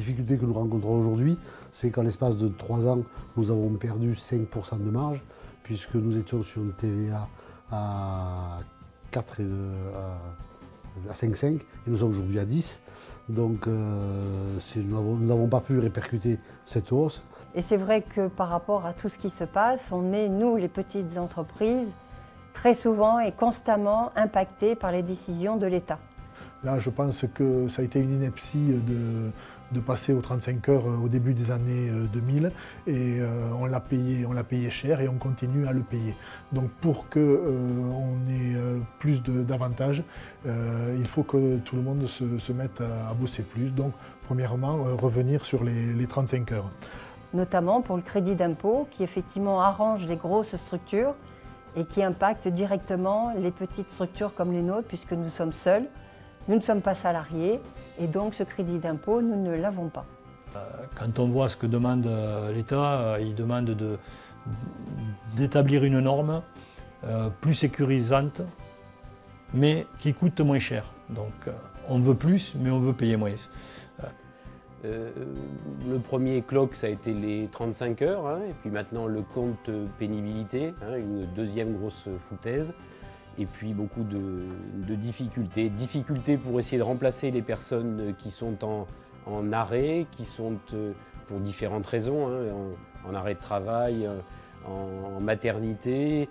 difficulté que nous rencontrons aujourd'hui, c'est qu'en l'espace de 3 ans, nous avons perdu 5% de marge, puisque nous étions sur une TVA à 4 à 5,5 et nous sommes aujourd'hui à 10. Donc nous n'avons pas pu répercuter cette hausse. Et c'est vrai que par rapport à tout ce qui se passe, on est, nous, les petites entreprises, très souvent et constamment impactés par les décisions de l'État. Là, je pense que ça a été une ineptie de passer aux 35 heures au début des années 2000 et on l'a payé cher et on continue à le payer. Donc pour qu'on ait plus d'avantages, il faut que tout le monde se mette à bosser plus. Donc premièrement, revenir sur les 35 heures. Notamment pour le crédit d'impôt qui effectivement arrange les grosses structures et qui impacte directement les petites structures comme les nôtres puisque nous sommes seuls. Nous ne sommes pas salariés et donc ce crédit d'impôt, nous ne l'avons pas. Quand on voit ce que demande l'État, il demande d'établir une norme plus sécurisante, mais qui coûte moins cher. Donc on veut plus, mais on veut payer moins. Le premier cloc, ça a été les 35 heures, hein, et puis maintenant le compte pénibilité, hein, une deuxième grosse foutaise. Et puis beaucoup de difficultés. Difficultés pour essayer de remplacer les personnes qui sont en arrêt, qui sont pour différentes raisons, hein, en arrêt de travail, en maternité.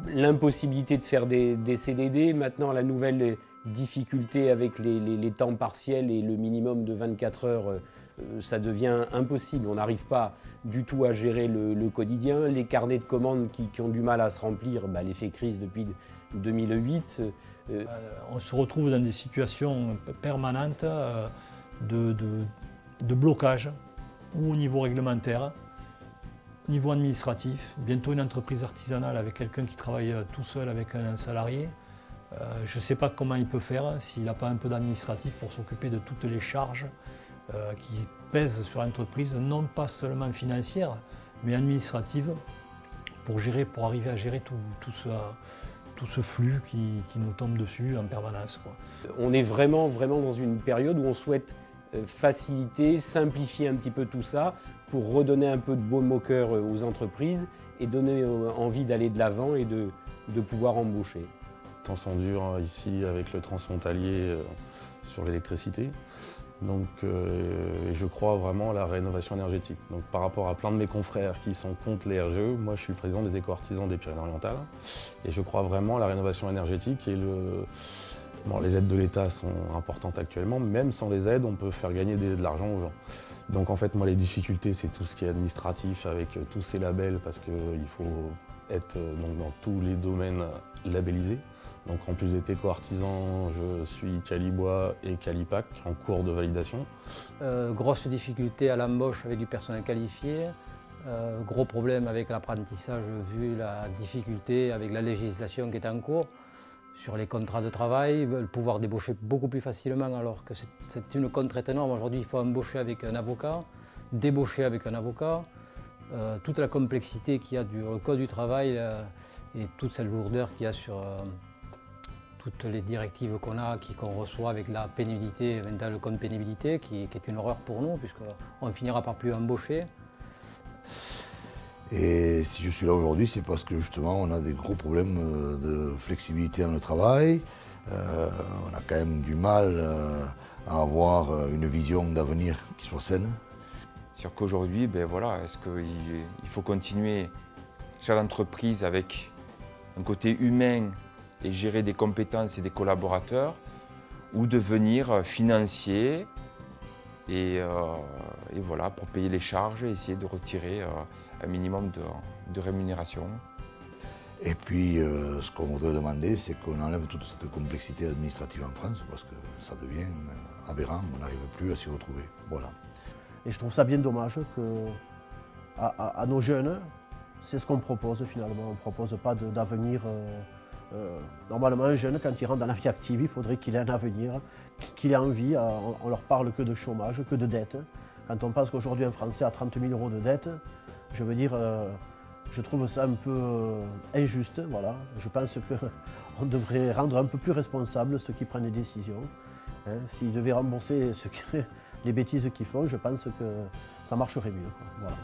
L'impossibilité de faire des CDD. Maintenant, la nouvelle difficulté avec les temps partiels et le minimum de 24 heures, ça devient impossible. On n'arrive pas du tout à gérer le quotidien. Les carnets de commandes qui ont du mal à se remplir, l'effet crise depuis 2008. On se retrouve dans des situations permanentes de blocage, ou au niveau réglementaire, au niveau administratif. Bientôt une entreprise artisanale avec quelqu'un qui travaille tout seul avec un salarié. Je ne sais pas comment il peut faire s'il n'a pas un peu d'administratif pour s'occuper de toutes les charges qui pèsent sur l'entreprise, non pas seulement financières, mais administratives, pour arriver à gérer tout ce flux qui nous tombe dessus en permanence, quoi. On est vraiment dans une période où on souhaite faciliter, simplifier un petit peu tout ça pour redonner un peu de baume au cœur aux entreprises et donner envie d'aller de l'avant et de pouvoir embaucher. Les temps sont durs ici avec le transfrontalier sur l'électricité. Donc je crois vraiment à la rénovation énergétique. Donc par rapport à plein de mes confrères qui sont contre les RGE, moi je suis président des éco-artisans des Pyrénées-Orientales et je crois vraiment à la rénovation énergétique et les aides de l'État sont importantes actuellement, même sans les aides on peut faire gagner de l'argent aux gens. Donc en fait moi les difficultés c'est tout ce qui est administratif avec tous ces labels parce qu'il faut être dans tous les domaines labellisés. Donc en plus d'être éco-artisan, je suis Calibois et Calipac en cours de validation. Grosse difficulté à l'embauche avec du personnel qualifié. Gros problème avec l'apprentissage vu la difficulté avec la législation qui est en cours. Sur les contrats de travail, veulent pouvoir débaucher beaucoup plus facilement alors que c'est une contrainte énorme. Aujourd'hui, il faut embaucher avec un avocat, débaucher avec un avocat. Toute la complexité qu'il y a du code du travail et toute cette lourdeur qu'il y a sur toutes les directives qu'on reçoit avec la pénibilité, le code pénibilité, qui est une horreur pour nous, puisqu'on finira par plus embaucher. Et si je suis là aujourd'hui, c'est parce que justement on a des gros problèmes de flexibilité dans le travail. On a quand même du mal à avoir une vision d'avenir qui soit saine. C'est-à-dire qu'aujourd'hui, est-ce qu'il faut continuer sur l'entreprise avec un côté humain et gérer des compétences et des collaborateurs, ou devenir financier et voilà, pour payer les charges et essayer de retirer un minimum de rémunération. Et puis ce qu'on voudrait demander, c'est qu'on enlève toute cette complexité administrative en France parce que ça devient aberrant, on n'arrive plus à s'y retrouver. Voilà. Et je trouve ça bien dommage qu'à nos jeunes, c'est ce qu'on propose finalement. On ne propose pas d'avenir. Normalement, un jeune, quand il rentre dans la vie active, il faudrait qu'il ait un avenir, qu'il ait envie. On leur parle que de chômage, que de dette. Quand on pense qu'aujourd'hui un Français a 30 000 € de dette, je veux dire, je trouve ça un peu injuste. Voilà. Je pense qu'on devrait rendre un peu plus responsables ceux qui prennent les décisions. S'ils devaient rembourser les bêtises qu'ils font, je pense que ça marcherait mieux, quoi. Voilà.